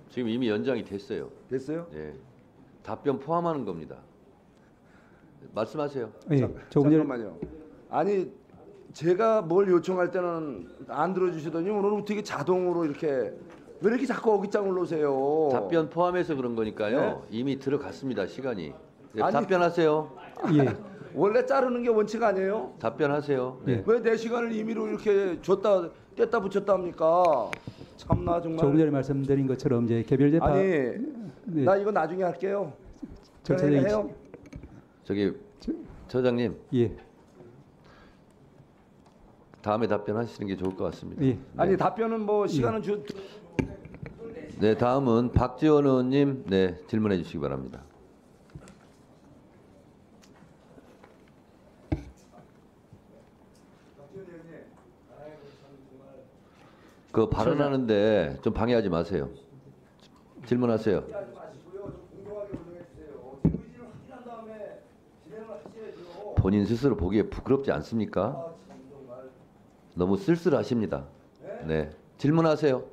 지금 이미 연장이 됐어요. 됐어요? 예. 답변 포함하는 겁니다. 말씀하세요. 예, 잠깐만요. 아니 제가 뭘 요청할 때는 안 들어주시더니 오늘 어떻게 자동으로 이렇게 왜 이렇게 자꾸 어깃장을 놓으세요? 답변 포함해서 그런 거니까요. 네? 이미 들어갔습니다. 시간이. 네, 아니, 답변하세요. 예, 원래 자르는 게 원칙 아니에요? 답변하세요. 네. 왜 내 시간을 임의로 이렇게 줬다 뗐다 붙였다 합니까? 참나 정말. 조금 전에 말씀드린 것처럼 이제 개별 재판 아니 네, 나 이거 나중에 할게요. 절차적인 해요. 저기 처장님 예, 다음에 답변하시는 게 좋을 것 같습니다. 예. 아니 답변은 뭐 시간은 네, 다음은 박지원 의원님 네, 질문해 주시기 바랍니다. 그 발언하는데 좀 방해하지 마세요. 질문하세요. 본인 스스로 보기에 부끄럽지 않습니까? 너무 쓸쓸하십니다. 네, 질문하세요.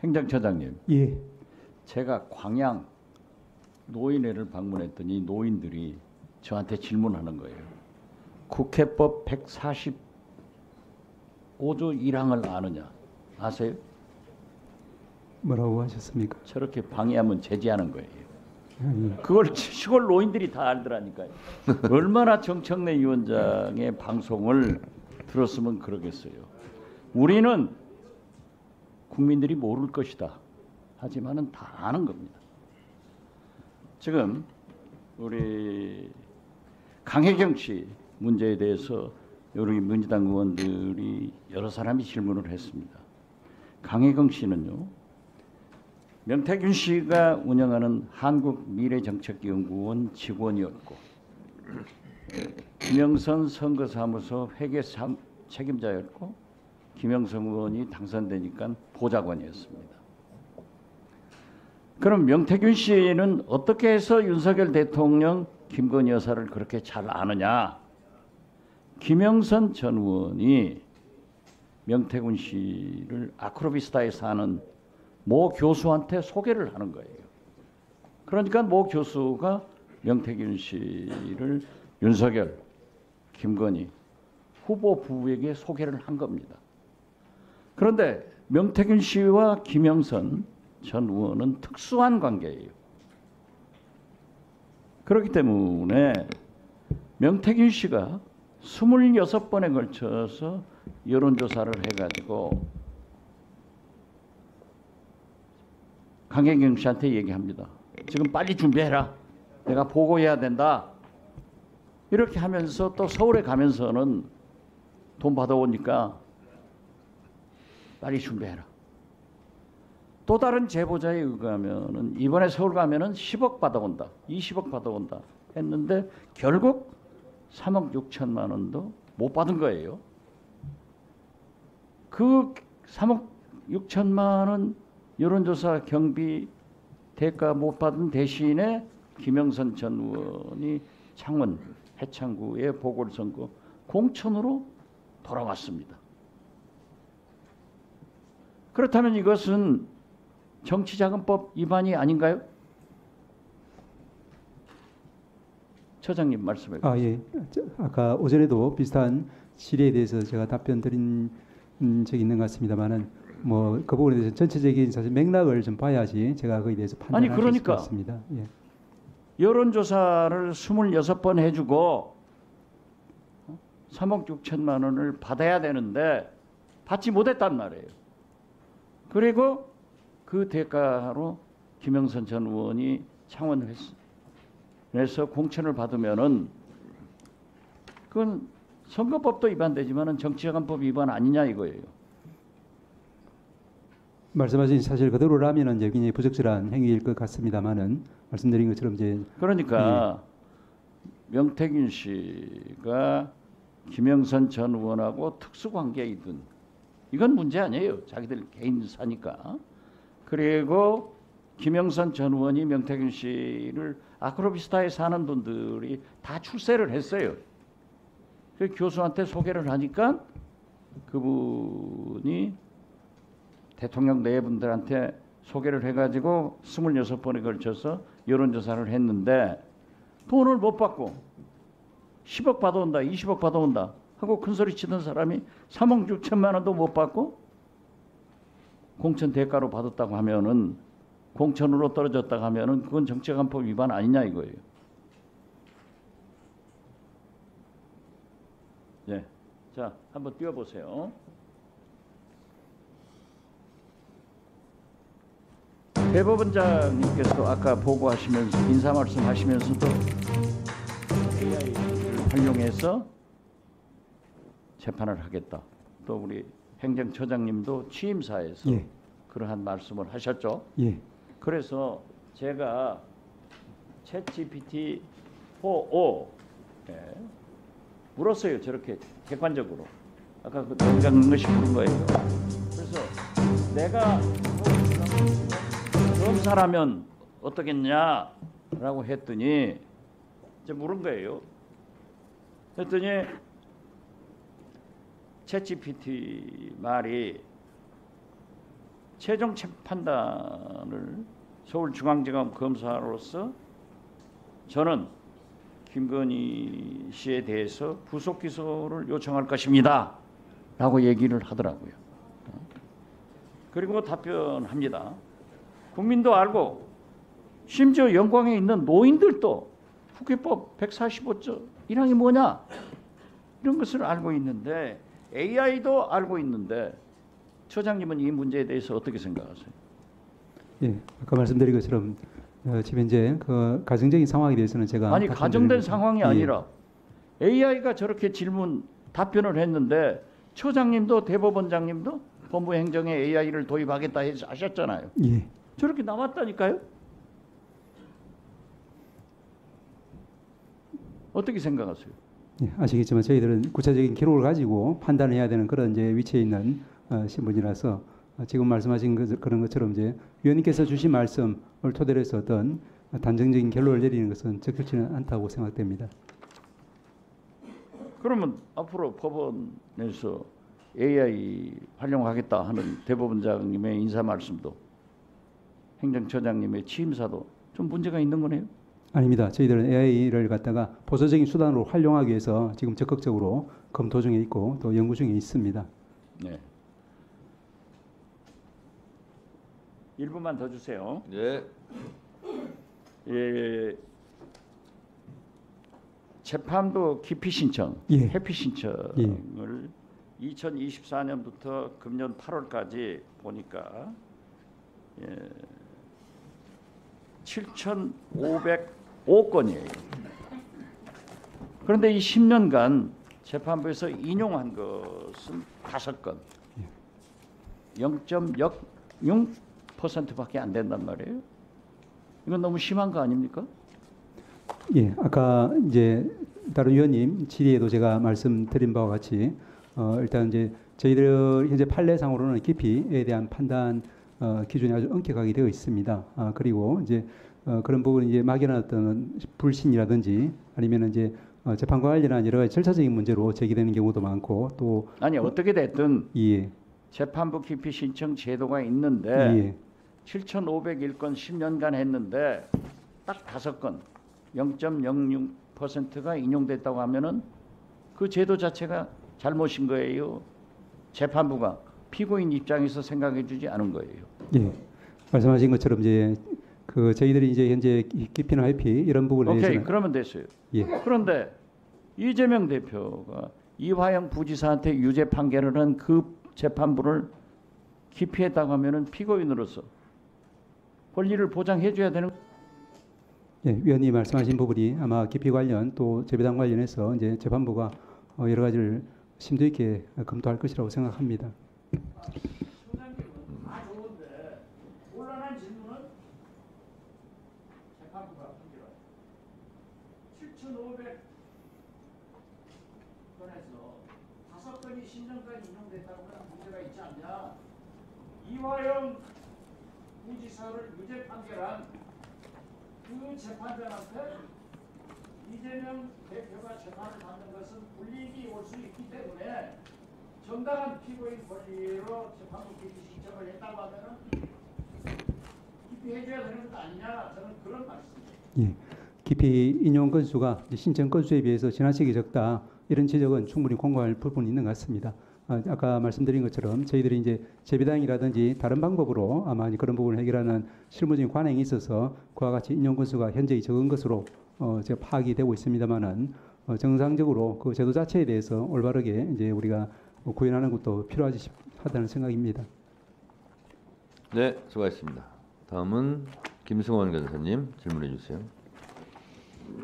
행정처장님, 예, 제가 광양 노인회를 방문했더니 노인들이 저한테 질문하는 거예요. 국회법 145조 1항을 아느냐? 아세요? 뭐라고 하셨습니까? 저렇게 방해하면 제지하는 거예요. 예, 그걸 시골 노인들이 다 알더라니까요. 얼마나 정청래 위원장의 방송을 들었으면 그러겠어요. 우리는 국민들이 모를 것이다. 하지만은 다 아는 겁니다. 지금 우리 강혜경 씨 문제에 대해서 여러 민주당 의원들이 여러 사람이 질문을 했습니다. 강혜경 씨는요, 명태균 씨가 운영하는 한국미래정책연구원 직원이었고 김영선 선거사무소 회계 책임자였고 김영선 의원이 당선되니까 보좌관이었습니다. 그럼 명태균 씨는 어떻게 해서 윤석열 대통령 김건희 여사를 그렇게 잘 아느냐? 김영선 전 의원이 명태균 씨를 아크로비스타에 사는 모 교수한테 소개를 하는 거예요. 그러니까 모 교수가 명태균 씨를 윤석열, 김건희 후보 부부에게 소개를 한 겁니다. 그런데 명태균 씨와 김영선 전 의원은 특수한 관계예요. 그렇기 때문에 명태균 씨가 26번에 걸쳐서 여론조사를 해가지고 강혜경 씨한테 얘기합니다. 지금 빨리 준비해라. 내가 보고해야 된다. 이렇게 하면서 또 서울에 가면서는 돈 받아오니까 빨리 준비해라. 또 다른 제보자에 의하면은 이번에 서울 가면은 10억 받아온다, 20억 받아온다 했는데 결국 3억 6천만 원도 못 받은 거예요. 그 3억 6천만 원 여론조사 경비 대가 못 받은 대신에 김영선 전 의원이 창원 해창구의 보궐선거 공천으로 돌아왔습니다. 그렇다면 이것은 정치자금법 위반이 아닌가요? 처장님 말씀해 주세요. 예. 아까 오전에도 비슷한 질의에 대해서 제가 답변 드린 적이 있는 것 같습니다만은 뭐 그 부분에 대해서 전체적인 사실 맥락을 좀 봐야지 제가 거기에 대해서 판단할 수 있을 것 그러니까 같습니다. 예. 여론조사를 26번 해주고 3억 6천만 원을 받아야 되는데 받지 못했단 말이에요. 그리고 그 대가로 김영선 전 의원이 창원에서 공천을 받으면은 그건 선거법도 위반되지만은 정치자금법 위반 아니냐 이거예요. 말씀하신 사실 그대로라면은 이제 굉장히 부적절한 행위일 것 같습니다만은 말씀드린 것처럼 이제 그러니까 명태균 씨가 김영선 전 의원하고 특수관계이든 이건 문제 아니에요. 자기들 개인사니까. 그리고 김영선 전 의원이 명태균 씨를 아크로비스타에 사는 분들이 다 출세를 했어요. 그 교수한테 소개를 하니까 그분이 대통령 내분들한테 소개를 해가지고 26번에 걸쳐서 여론조사를 했는데 돈을 못 받고 10억 받아온다, 20억 받아온다 하고 큰소리 치던 사람이 3억 6천만 원도 못 받고 공천 대가로 받았다고 하면은, 공천으로 떨어졌다고 하면은 그건 정치간법 위반 아니냐 이거예요. 네, 자 한번 띄워보세요. 대법원장님께서도 아까 보고하시면서 인사 말씀하시면서도 AI를 활용해서 재판을 하겠다. 또 우리 행정처장님도 취임사에서 예. 그러한 말씀을 하셨죠. 예. 그래서 제가 챗GPT 4o 물었어요. 저렇게 객관적으로. 아까 그 동장 것이 물은 거예요. 그래서 내가 검사라면 어떻겠냐라고 했더니 이제 물은 거예요. 했더니 챗GPT 말이 최종 판단을 서울중앙지검 검사로서 저는 김건희 씨에 대해서 구속 기소를 요청할 것입니다 라고 얘기를 하더라고요. 그리고 답변합니다. 국민도 알고 심지어 영광에 있는 노인들도 국회법 145조 1항이 뭐냐 이런 것을 알고 있는데 AI도 알고 있는데 처장님은 이 문제에 대해서 어떻게 생각하세요? 예. 아까 말씀드린 것처럼 지금 현재 그 가정적인 상황에 대해서는 제가 아니 가정된 상황이 예. 아니라 AI가 저렇게 답변을 했는데 처장님도 대법원장님도 법무행정에 AI를 도입하겠다 해서 하셨잖아요. 예. 저렇게 나왔다니까요. 어떻게 생각하세요? 예, 아시겠지만 저희들은 구체적인 기록을 가지고 판단해야 되는 그런 이제 위치에 있는 신분이라서 지금 말씀하신 그런 것처럼 이제 위원님께서 주신 말씀을 토대로 해서 어떤 단정적인 결론을 내리는 것은 적절치는 않다고 생각됩니다. 그러면 앞으로 법원에서 AI 활용하겠다 하는 대법원장님의 인사 말씀도 행정처장님의 취임사도 좀 문제가 있는 거네요. 아닙니다. 저희들은 AI를 갖다가 보수적인 수단으로 활용하기 위해서 지금 적극적으로 검토 중에 있고 또 연구 중에 있습니다. 네. 1분만 더 주세요. 네. 예, 재판부 기피 신청, 예. 회피 신청을 2024년부터 금년 8월까지 보니까 7,505건이에요. 그런데 이 10년간 재판부에서 인용한 것은 5건, 0.06%밖에 안 된단 말이에요. 이건 너무 심한 거 아닙니까? 예, 아까 이제 다른 위원님 질의에도 제가 말씀드린 바와 같이 일단 이제 저희들 현재 판례상으로는 기피에 대한 판단 기준이 아주 엄격하게 되어 있습니다. 그리고 이제 그런 부분 이제 막연한 어떤 불신이라든지 아니면 이제 재판과 관련한 여러 가지 절차적인 문제로 제기되는 경우도 많고 또 아니 어떻게 됐든 예, 재판부 기피 신청 제도가 있는데 예, 7,501건 10년간 했는데 딱 5건 0.06%가 인용됐다고 하면은 그 제도 자체가 잘못인 거예요. 재판부가 피고인 입장에서 생각해주지 않은 거예요. 예, 말씀하신 것처럼 이제 그 저희들이 이제 현재 기피나 회피 이런 부분에 오케이, 대해서는 그러면 됐어요. 예, 그런데 이재명 대표가 이화영 부지사한테 유죄 판결을 한 그 재판부를 기피했다고 하면은 피고인으로서 권리를 보장해줘야 되는. 예, 위원님 말씀하신 부분이 아마 기피 관련 또 재배당 관련해서 이제 재판부가 여러 가지를 심도 있게 검토할 것이라고 생각합니다. 소장님은 다 좋은데 곤란한 질문은 재판부가 판결한 7,500건에서 5건이 10년까지 인용됐다고 하는 문제가 있지 않냐. 이화영 부지사를 유죄 판결한 그 재판장한테 이재명 대표가 재판을 받는 것은 불이익이 올 수 있기 때문에 정당한 피고인 권리로 재판부 기피 신청을 했다고 하면은 기피해줘야 되는 것 아니냐, 저는 그런 말씀입니다. 예, 기피 인용 건수가 이제 신청 건수에 비해서 지나치게 적다 이런 지적은 충분히 공감할 부분이 있는 것 같습니다. 아까 말씀드린 것처럼 저희들이 이제 재비당이라든지 다른 방법으로 아마 이제 그런 부분을 해결하는 실무적인 관행이 있어서 그와 같이 인용 건수가 현저히 적은 것으로 제가 파악이 되고 있습니다만은 정상적으로 그 제도 자체에 대해서 올바르게 이제 우리가 구현하는 것도 필요하다는 생각입니다. 네, 수고하셨습니다. 다음은 김승원 변호사님 질문해 주세요.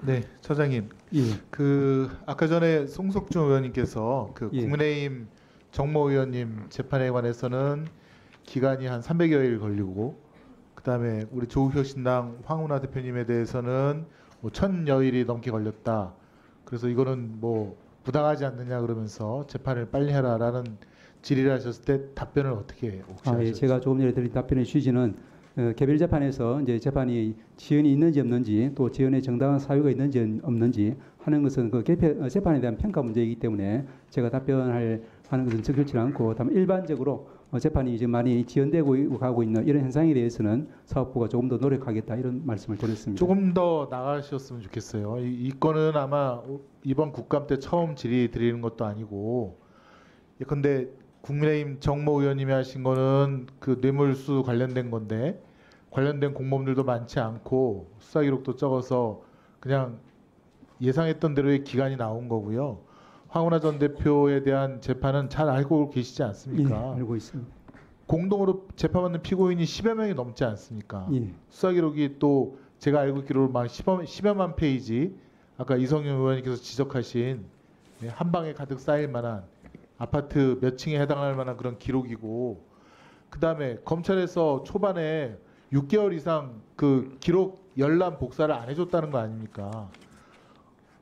네, 처장님. 예, 그 아까 전에 송석준 의원님께서 그 예. 국민의힘 정모 의원님 재판에 관해서는 기간이 한 300여일 걸리고, 그다음에 우리 조국혁신당 황운하 대표님에 대해서는 뭐 1000여일이 넘게 걸렸다. 그래서 이거는 뭐 부당하지 않느냐 그러면서 재판을 빨리 해라라는 질의를 하셨을 때 답변을 어떻게 혹시 예, 하셨죠? 제가 조금 전에 드린 답변의 취지는 개별 재판에서 이제 재판이 지연이 있는지 없는지 또 지연의 정당한 사유가 있는지 없는지 하는 것은 그 재판에 대한 평가 문제이기 때문에 제가 답변하는 것은 적절치 않고 다만 일반적으로 재판이 지금 많이 지연되고 가고 있는 이런 현상에 대해서는 사법부가 조금 더 노력하겠다 이런 말씀을 드렸습니다. 조금 더 나가셨으면 좋겠어요. 이 건은 아마 이번 국감 때 처음 질의 드리는 것도 아니고, 예컨대 국민의힘 정모 의원님이 하신 거는 그 뇌물수 관련된 건데 관련된 공범들도 많지 않고 수사 기록도 적어서 그냥 예상했던 대로의 기간이 나온 거고요. 황운하 전 대표에 대한 재판은 잘 알고 계시지 않습니까? 예, 알고 있습니다. 공동으로 재판받는 피고인이 10여 명이 넘지 않습니까? 예, 수사 기록이 또 제가 알고 있기로는 막 10여만 페이지, 아까 이성윤 의원님께서 지적하신 한 방에 가득 쌓일 만한 아파트 몇 층에 해당할 만한 그런 기록이고, 그다음에 검찰에서 초반에 6개월 이상 그 기록 열람 복사를 안 해줬다는 거 아닙니까?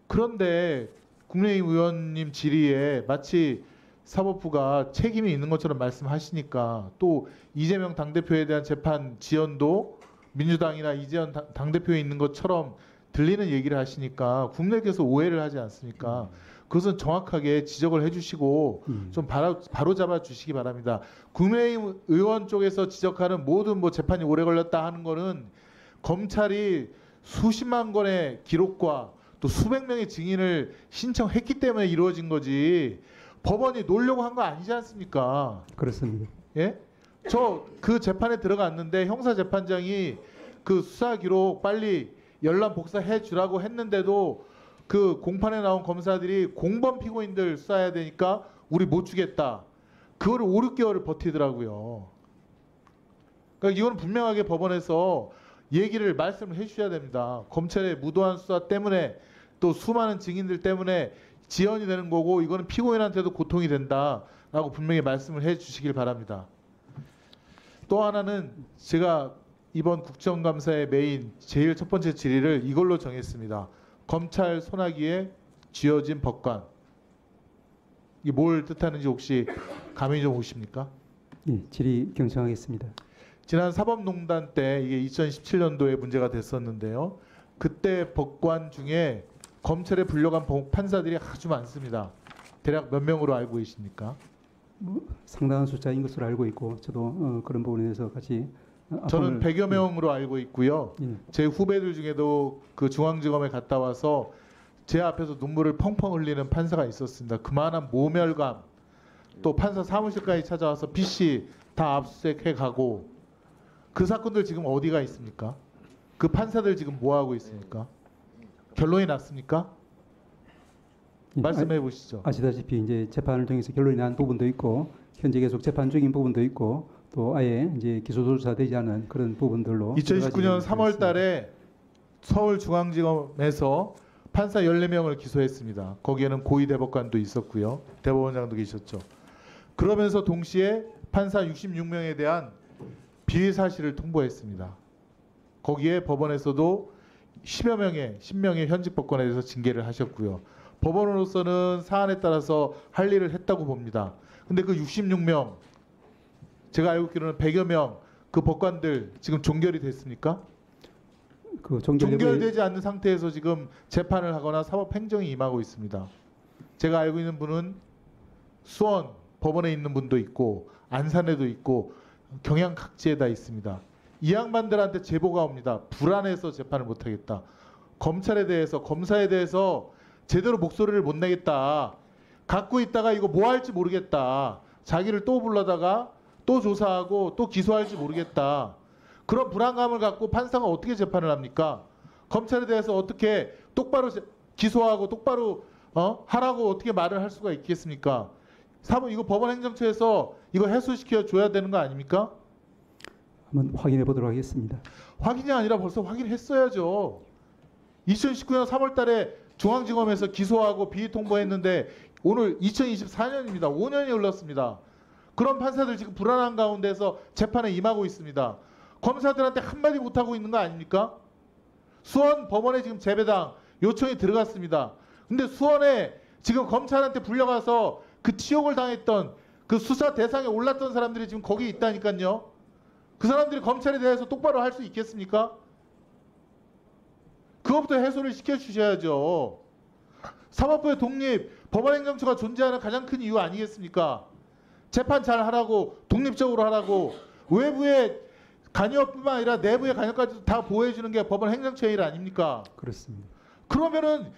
그런데 국민의힘 의원님 질의에 마치 사법부가 책임이 있는 것처럼 말씀하시니까, 또 이재명 당대표에 대한 재판 지연도 민주당이나 이재명 당대표에 있는 것처럼 들리는 얘기를 하시니까 국민께서 오해를 하지 않습니까? 그것은 정확하게 지적을 해주시고 좀 바로 잡아 주시기 바랍니다. 국민의힘 의원 쪽에서 지적하는 모든 뭐 재판이 오래 걸렸다 하는 거는 검찰이 수십만 건의 기록과 또 수백 명의 증인을 신청했기 때문에 이루어진 거지, 법원이 놀려고 한 거 아니지 않습니까? 그렇습니다. 예? 저 그 재판에 들어갔는데 형사 재판장이 그 수사 기록 빨리 열람 복사해 주라고 했는데도 그 공판에 나온 검사들이 공범 피고인들 수사해야 되니까 우리 못 주겠다. 그거를 5, 6개월을 버티더라고요. 그러니까 이건 분명하게 법원에서 얘기를 말씀을 해 주셔야 됩니다. 검찰의 무도한 수사 때문에 또 수많은 증인들 때문에 지연이 되는 거고, 이거는 피고인한테도 고통이 된다라고 분명히 말씀을 해 주시길 바랍니다. 또 하나는 제가 이번 국정감사의 메인 제일 첫 번째 질의를 이걸로 정했습니다. 검찰 손아귀에 쥐어진 법관. 이게 뭘 뜻하는지 혹시 감이 좀 오십니까? 예, 질의 경청하겠습니다. 지난 사법농단 때 이게 2017년도에 문제가 됐었는데요. 그때 법관 중에 검찰에 불려간 판사들이 아주 많습니다. 대략 몇 명으로 알고 계십니까? 상당한 숫자인 것으로 알고 있고 저도 그런 부분에 대해서 같이 저는 100여 명으로 알고 있고요. 예. 제 후배들 중에도 그 중앙지검에 갔다 와서 제 앞에서 눈물을 펑펑 흘리는 판사가 있었습니다. 그만한 모멸감, 또 판사 사무실까지 찾아와서 PC 다 압수수색해 가고, 그 사건들 지금 어디가 있습니까? 그 판사들 지금 뭐 하고 있습니까? 결론이 났습니까? 예, 말씀해 보시죠. 아시다시피 이제 재판을 통해서 결론이 난 부분도 있고 현재 계속 재판 중인 부분도 있고 또 아예 이제 기소 조사되지 않은 그런 부분들로 2019년 3월 달에 서울중앙지검에서 판사 14명을 기소했습니다. 거기에는 고위 대법관도 있었고요. 대법원장도 계셨죠. 그러면서 동시에 판사 66명에 대한 비위 사실을 통보했습니다. 거기에 법원에서도 10명의 현직 법관에 대해서 징계를 하셨고요. 법원으로서는 사안에 따라서 할 일을 했다고 봅니다. 근데 그 66명, 제가 알고 있기로는 100여 명 그 법관들 지금 종결이 됐습니까? 그 종결되지 않는 상태에서 지금 재판을 하거나 사법 행정이 임하고 있습니다. 제가 알고 있는 분은 수원 법원에 있는 분도 있고 안산에도 있고 경양 각지에 다 있습니다. 이 양반들한테 제보가 옵니다. 불안해서 재판을 못하겠다. 검찰에 대해서 검사에 대해서 제대로 목소리를 못 내겠다. 갖고 있다가 이거 뭐 할지 모르겠다. 자기를 또 불러다가 또 조사하고 또 기소할지 모르겠다. 그런 불안감을 갖고 판사가 어떻게 재판을 합니까? 검찰에 대해서 어떻게 똑바로 기소하고 똑바로 하라고 어떻게 말을 할 수가 있겠습니까? 이거 법원 행정처에서 이거 해소시켜 줘야 되는 거 아닙니까? 한번 확인해 보도록 하겠습니다. 확인이 아니라 벌써 확인했어야죠. 2019년 3월 달에 중앙지검에서 기소하고 비의 통보했는데 오늘 2024년입니다. 5년이 흘렀습니다. 그런 판사들 지금 불안한 가운데서 재판에 임하고 있습니다. 검사들한테 한마디 못하고 있는 거 아닙니까? 수원 법원에 지금 재배당 요청이 들어갔습니다. 근데 수원에 지금 검찰한테 불려가서 그 치욕을 당했던 그 수사 대상에 올랐던 사람들이 지금 거기 있다니까요. 그 사람들이 검찰에 대해서 똑바로 할 수 있겠습니까? 그것부터 해소를 시켜주셔야죠. 사법부의 독립, 법원행정처가 존재하는 가장 큰 이유 아니겠습니까? 재판 잘 하라고, 독립적으로 하라고, 외부의 간여뿐만 아니라 내부의 간여까지도 다 보호해주는 게 법원 행정처의 일 아닙니까? 그렇습니다. 그러면은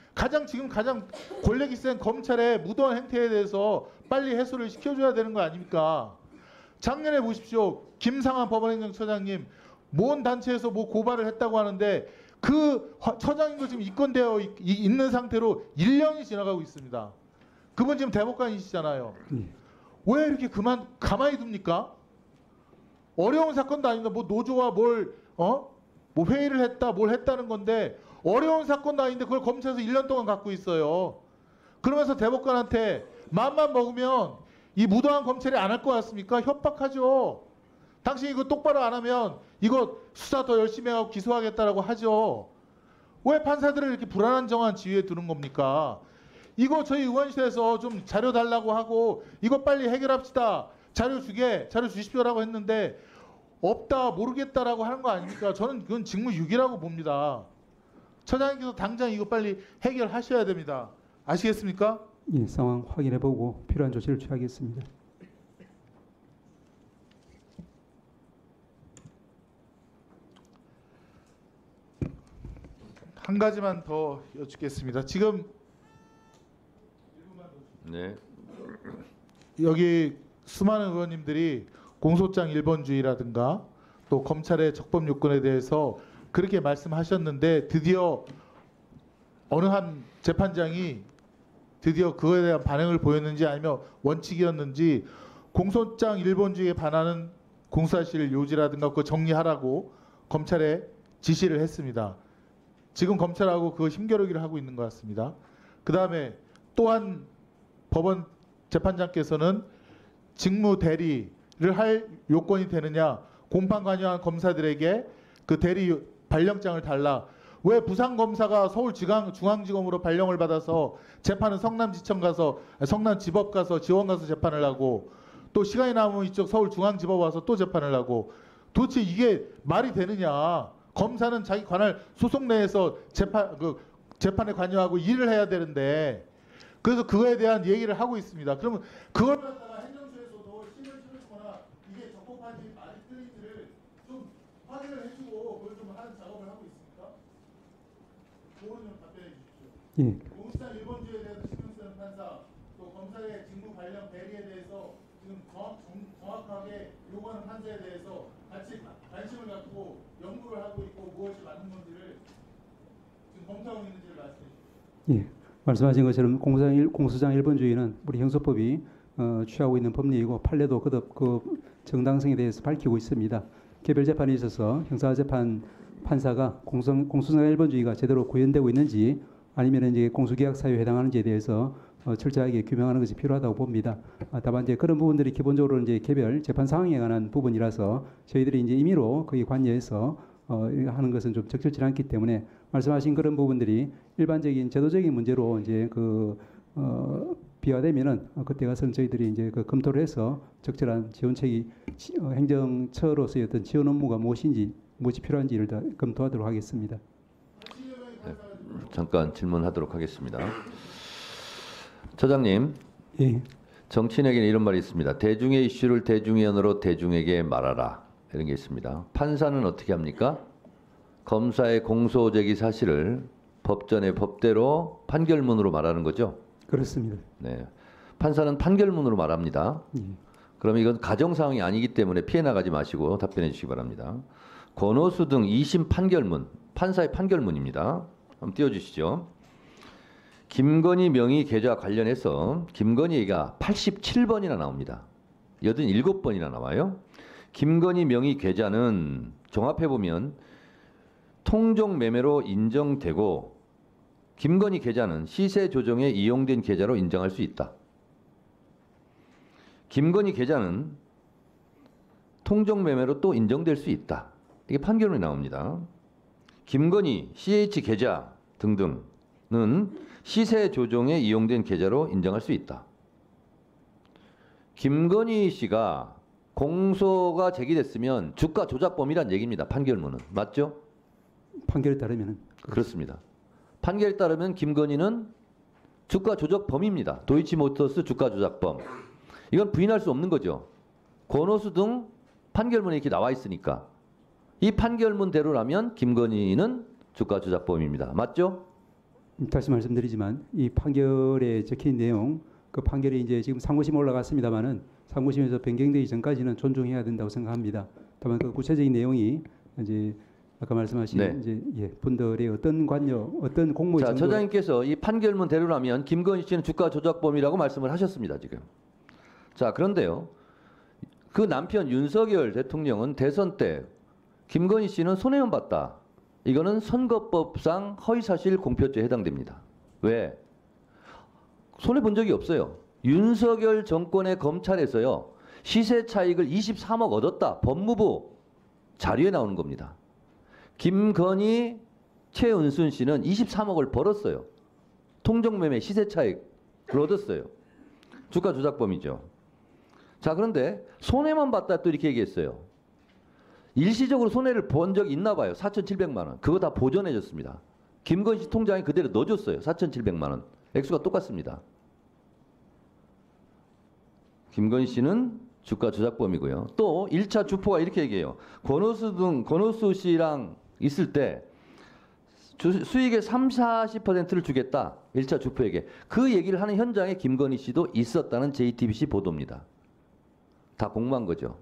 지금 가장 권력이 센 검찰의 무도한 행태에 대해서 빨리 해소를 시켜줘야 되는 거 아닙니까? 작년에 보십시오. 김상환 법원행정처장님 모은 단체에서 뭐 고발을 했다고 하는데 그 처장님도 지금 입건되어 있는 상태로 1년이 지나가고 있습니다. 그분 지금 대법관이시잖아요. 왜 이렇게 가만히 둡니까? 어려운 사건도 아닌데 뭐 노조와 뭐 회의를 했다 뭘 했다는 건데 어려운 사건도 아닌데 그걸 검찰에서 1년 동안 갖고 있어요. 그러면서 대법관한테 마음만 먹으면 이 무도한 검찰이 안 할 것 같습니까? 협박하죠. 당신 이거 똑바로 안 하면 이거 수사 더 열심히 하고 기소하겠다라고 하죠. 왜 판사들을 이렇게 불안정한 지위에 두는 겁니까? 이거 저희 의원실에서 좀 자료 달라고 하고 이거 빨리 해결합시다. 자료 주십시오라고 했는데 없다 모르겠다라고 하는 거 아닙니까? 저는 그건 직무유기라고 봅니다. 처장님께서 당장 이거 빨리 해결하셔야 됩니다. 아시겠습니까? 예, 상황 확인해 보고 필요한 조치를 취하겠습니다. 한 가지만 더 여쭙겠습니다. 지금 네. 여기 수많은 의원님들이 공소장 1번주의라든가 또 검찰의 적법 요건에 대해서 그렇게 말씀하셨는데 드디어 어느 한 재판장이 드디어 그거에 대한 반응을 보였는지 아니면 원칙이었는지 공소장 1번주의에 반하는 공수사실 요지라든가 그거 정리하라고 검찰에 지시를 했습니다. 지금 검찰하고 그거 힘겨루기를 하고 있는 것 같습니다. 그 다음에 또한 법원 재판장께서는 직무 대리를 할 요건이 되느냐 공판 관여한 검사들에게 그 대리 발령장을 달라. 왜 부산검사가 서울중앙지검으로 발령을 받아서 재판은 성남지청 가서 성남지법 가서 지원 가서 재판을 하고 또 시간이 남으면 이쪽 서울중앙지법 와서 또 재판을 하고 도대체 이게 말이 되느냐. 검사는 자기 관할 소속 내에서 재판에 관여하고 일을 해야 되는데 그래서 그거에 대한 얘기를 하고 있습니다. 그러면 그걸 갖다가 행정처에서도 심을 치거나 이게 적법한지 말이 틀린지를 좀 확인을 해주고 그걸 좀 하는 작업을 하고 있습니까? 그거는 좀 답변해 주십시오. 예. 공수장 1번주의에 대해서 신경 쓰는 판사 또 검사의 직무 발령 대리에 대해서 지금 정확하게 요구하는 판사에 대해서 같이 관심을 갖고 연구를 하고 있고 무엇이 맞는 건지를 지금 검토하고 있는지를 말씀해 주십시오. 예. 말씀하신 것처럼 공수장 1번주의는 우리 형소법이 취하고 있는 법리이고 판례도 거듭 그 정당성에 대해서 밝히고 있습니다. 개별 재판에 있어서 형사재판 판사가 공수장 1번주의가 제대로 구현되고 있는지 아니면 이제 공수계약 사유에 해당하는지에 대해서 철저하게 규명하는 것이 필요하다고 봅니다. 다만 이제 그런 부분들이 기본적으로 이제 개별 재판 상황에 관한 부분이라서 저희들이 이제 임의로 거기 관여해서 하는 것은 좀 적절치 않기 때문에 말씀하신 그런 부분들이 일반적인 제도적인 문제로 이제 비화되면은 그때 가서는 저희들이 이제 검토를 해서 적절한 지원책이 행정처로서의 어떤 지원 업무가 무엇이 필요한지를 다 검토하도록 하겠습니다. 네. 잠깐 질문하도록 하겠습니다. 처장님, 예. 정치인에게는 이런 말이 있습니다. 대중의 이슈를 대중의 언어로 대중에게 말하라. 이런 게 있습니다. 판사는 어떻게 합니까? 검사의 공소 제기 사실을 법전의 법대로 판결문으로 말하는 거죠. 그렇습니다. 네. 판사는 판결문으로 말합니다. 예. 그럼 이건 가정 상황이 아니기 때문에 피해 나가지 마시고 답변해 주시기 바랍니다. 권오수 등 2심 판결문, 판사의 판결문입니다. 한번 띄워주시죠. 김건희 명의 계좌 관련해서 김건희가 87번이나 나옵니다. 87번이나 나와요. 김건희 명의 계좌는 종합해 보면 통정 매매로 인정되고 김건희 계좌는 시세 조정에 이용된 계좌로 인정할 수 있다. 김건희 계좌는 통정 매매로 또 인정될 수 있다. 이게 판결문이 나옵니다. 김건희 CH 계좌 등등은 시세 조정에 이용된 계좌로 인정할 수 있다. 김건희 씨가 공소가 제기됐으면 주가 조작범이란 얘기입니다. 판결문은. 맞죠? 판결에 따르면은 그렇습니다. 판결에 따르면 김건희는 주가 조작범입니다. 도이치모터스 주가 조작범. 이건 부인할 수 없는 거죠. 권오수 등 판결문에 이렇게 나와 있으니까. 이 판결문대로라면 김건희는 주가 조작범입니다. 맞죠? 다시 말씀드리지만 이 판결에 적힌 내용, 그 판결이 이제 지금 상고심 올라갔습니다만은 상고심에서 변경되기 전까지는 존중해야 된다고 생각합니다. 다만 그 구체적인 내용이 이제 아까 말씀하신 네. 이제 분들의 어떤 관여, 어떤 공모의 자, 정도- 처장님께서 이 판결문대로라면 김건희 씨는 주가 조작범이라고 말씀을 하셨습니다. 지금. 자, 그런데요. 그 남편 윤석열 대통령은 대선 때 김건희 씨는 손해만 봤다. 이거는 선거법상 허위사실 공표죄에 해당됩니다. 왜? 손해 본 적이 없어요. 윤석열 정권의 검찰에서요. 시세 차익을 23억 얻었다. 법무부 자료에 나오는 겁니다. 김건희, 최은순 씨는 23억을 벌었어요. 통정매매 시세 차익을 얻었어요. 주가 조작범이죠. 자, 그런데 손해만 봤다 또 이렇게 얘기했어요. 일시적으로 손해를 본 적이 있나 봐요. 4,700만 원. 그거 다 보전해 줬습니다. 김건희 씨 통장에 그대로 넣어줬어요. 4,700만 원. 액수가 똑같습니다. 김건희 씨는 주가 조작범이고요. 또 1차 주포가 이렇게 얘기해요. 권오수 씨랑 있을 때 수익의 30~40%를 주겠다. 1차 주포에게. 그 얘기를 하는 현장에 김건희 씨도 있었다는 JTBC 보도입니다. 다 공모한 거죠.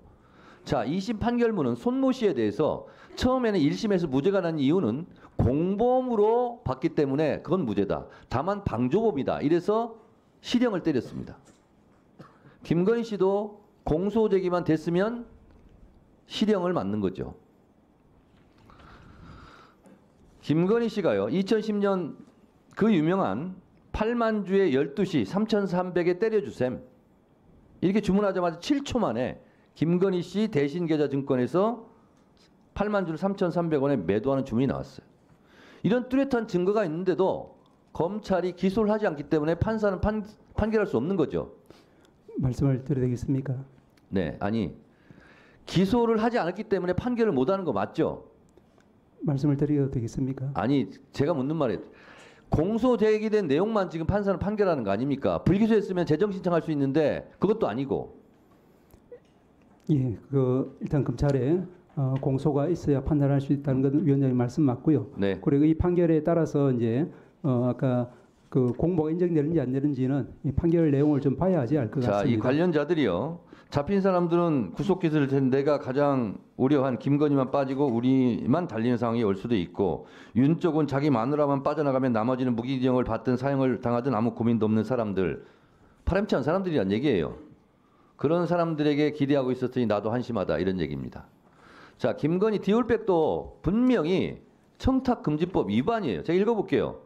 자, 2심 판결문은 손모 씨에 대해서 처음에는 1심에서 무죄가 난 이유는 공범으로 봤기 때문에 그건 무죄다. 다만 방조범이다. 이래서 실형을 때렸습니다. 김건희 씨도 공소 제기만 됐으면 실형을 맞는 거죠. 김건희 씨가요. 2010년 그 유명한 8만 주에 12시 3,300에 때려주셈. 이렇게 주문하자마자 7초 만에 김건희 씨 대신계좌증권에서 8만 주를 3,300원에 매도하는 주문이 나왔어요. 이런 뚜렷한 증거가 있는데도 검찰이 기소를 하지 않기 때문에 판사는 판결할 수 없는 거죠. 말씀을 드려도 되겠습니까? 네, 아니 기소를 하지 않았기 때문에 판결을 못하는 거 맞죠? 말씀을 드려도 되겠습니까? 아니 제가 묻는 말이 공소 제기된 내용만 지금 판사는 판결하는 거 아닙니까? 불기소했으면 재정 신청할 수 있는데 그것도 아니고. 예, 그 일단 검찰에 공소가 있어야 판단할 수 있다는 건 위원장님 말씀 맞고요. 네. 그리고 이 판결에 따라서 이제 아까 그 공모가 인정되는지 안 되는지는 이 판결 내용을 좀 봐야 하지 알 것 자, 같습니다. 이 관련자들이요. 잡힌 사람들은 구속 기소를 텐데 내가 가장 우려한 김건희만 빠지고 우리만 달리는 상황이 올 수도 있고 윤 쪽은 자기 마누라만 빠져나가면 나머지는 무기징역을 받든 사형을 당하든 아무 고민도 없는 사람들, 파렴치한 사람들이란 얘기예요. 그런 사람들에게 기대하고 있었더니 나도 한심하다 이런 얘기입니다. 자, 김건희 디올백도 분명히 청탁금지법 위반이에요. 제가 읽어볼게요.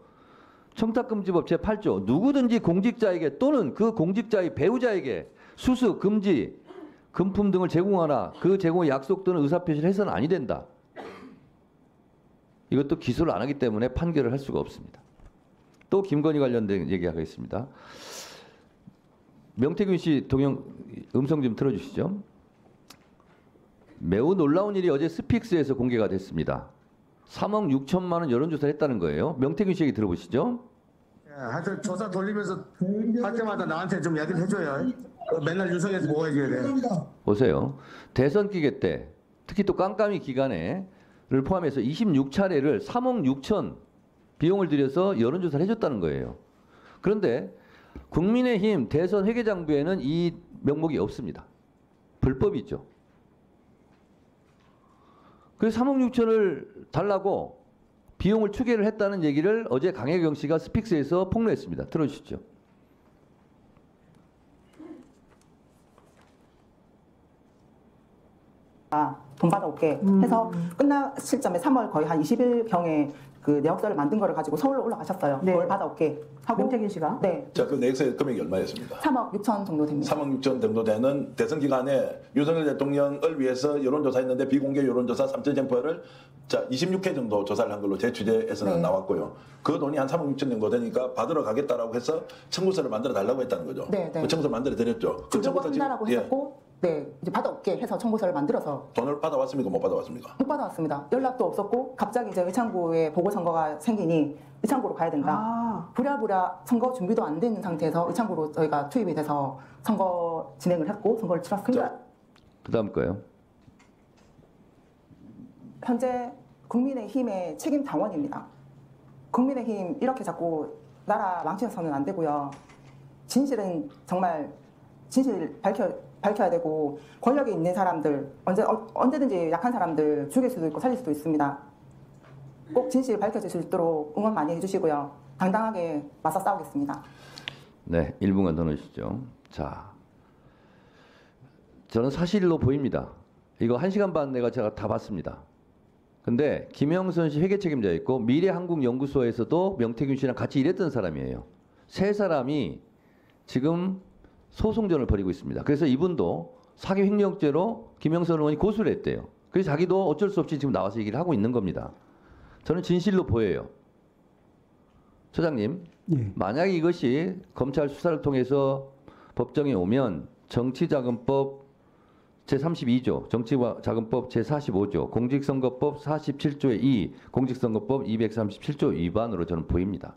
청탁금지법 제8조 누구든지 공직자에게 또는 그 공직자의 배우자에게 수수, 금지, 금품 등을 제공하나 그 제공의 약속 또는 의사표시를 해서는 아니 된다. 이것도 기소를 안 하기 때문에 판결을 할 수가 없습니다. 또 김건희 관련된 얘기하겠습니다. 명태균 씨 동영 음성 좀 틀어주시죠. 매우 놀라운 일이 어제 스픽스에서 공개가 됐습니다. 3억 6천만 원 여론조사를 했다는 거예요. 명태균 씨 얘기 들어보시죠. 하여튼 조사 돌리면서 할 때마다 나한테 좀 얘기를 해줘요. 맨날 유성에서 뭐 해줘야 돼. 보세요. 대선 기간 때 특히 또 깜깜이 기간에를 포함해서 26차례를 3억 6천 비용을 들여서 여론조사를 해줬다는 거예요. 그런데 국민의힘 대선 회계장부에는 이 명목이 없습니다. 불법이죠. 그래서 3억 6천을 달라고 비용을 추계를 했다는 얘기를 어제 강혜경 씨가 스픽스에서 폭로했습니다. 들어주시죠. 돈 받아올게 해서 끝날 시점에 3월 거의 한 20일경에 그 내역서를 만든 거를 가지고 서울로 올라가셨어요. 네. 그걸 받아올게 하고. 명태균 씨가? 네. 자, 그 내역서의 금액이 얼마였습니까? 3억 6천 정도 됩니다. 3억 6천 정도 되는 대선 기간에 윤석열 대통령을 위해서 여론조사했는데 비공개 여론조사 3,000쟁표를 자 26회 정도 조사를 한 걸로 제 취재에서는 네. 나왔고요. 그 돈이 한 3억 6천 정도 되니까 받으러 가겠다라고 해서 청구서를 만들어 달라고 했다는 거죠. 네, 네. 그 청구서 만들어 드렸죠. 그 주려고 청구서 한다라고 예, 했었고, 네 이제 받아올게 해서 청구서를 만들어서 돈을 받아왔습니까? 못 받아왔습니까? 못 받아왔습니다. 연락도 없었고 갑자기 이제 의창구에 보궐선거가 생기니 의창구로 가야 된다. 아, 부랴부랴 선거 준비도 안 된 상태에서 의창구로 저희가 투입이 돼서 선거 진행을 했고 선거를 치렀습니다. 그 다음 거요. 현재 국민의힘의 책임 당원입니다. 국민의힘 이렇게 자꾸 나라 망치셔서는 안 되고요. 진실은 정말 진실 밝혀야 되고 권력에 있는 사람들 언제든지 약한 사람들 죽일 수도 있고 살릴 수도 있습니다. 꼭 진실 밝혀질 수 있도록 응원 많이 해주시고요. 당당하게 맞서 싸우겠습니다. 네, 1분간 더 넣으시죠. 자, 저는 사실로 보입니다. 이거 1시간 반 내가 제가 다 봤습니다. 근데 김영선 씨 회계 책임자 있고 미래한국연구소에서도 명태균 씨랑 같이 일했던 사람이에요. 세 사람이 지금 소송전을 벌이고 있습니다. 그래서 이분도 사기 횡령죄로 김영선 의원이 고소를 했대요. 그래서 자기도 어쩔 수 없이 지금 나와서 얘기를 하고 있는 겁니다. 저는 진실로 보여요. 처장님, 예. 만약에 이것이 검찰 수사를 통해서 법정에 오면 정치자금법 제32조, 정치자금법 제45조, 공직선거법 47조의 2, 공직선거법 237조 위반으로 저는 보입니다.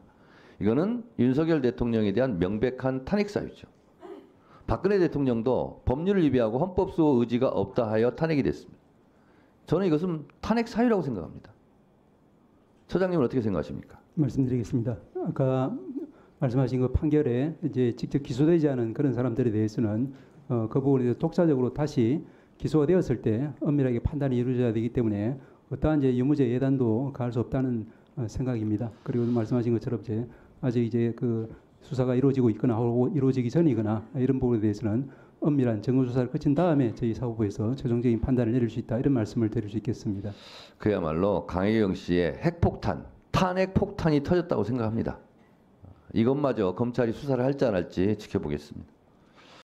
이거는 윤석열 대통령에 대한 명백한 탄핵 사유죠. 박근혜 대통령도 법률을 위배하고 헌법수호 의지가 없다 하여 탄핵이 됐습니다. 저는 이것은 탄핵 사유라고 생각합니다. 처장님은 어떻게 생각하십니까? 말씀드리겠습니다. 아까 말씀하신 그 판결에 이제 직접 기소되지 않은 그런 사람들에 대해서는 그 부분에 대해서 독자적으로 다시 기소가 되었을 때 엄밀하게 판단이 이루어져야 되기 때문에 어떠한 이제 유무죄 예단도 가할 수 없다는 생각입니다. 그리고 말씀하신 것처럼 이제 아직 이제 그 수사가 이루어지고 있거나 혹은 이루어지기 전이거나 이런 부분에 대해서는 엄밀한 정보 조사를 거친 다음에 저희 사법부에서 최종적인 판단을 내릴 수 있다 이런 말씀을 드릴 수 있겠습니다. 그야말로 강혜경 씨의 핵폭탄, 탄핵 폭탄이 터졌다고 생각합니다. 이것마저 검찰이 수사를 할지 안 할지 지켜보겠습니다.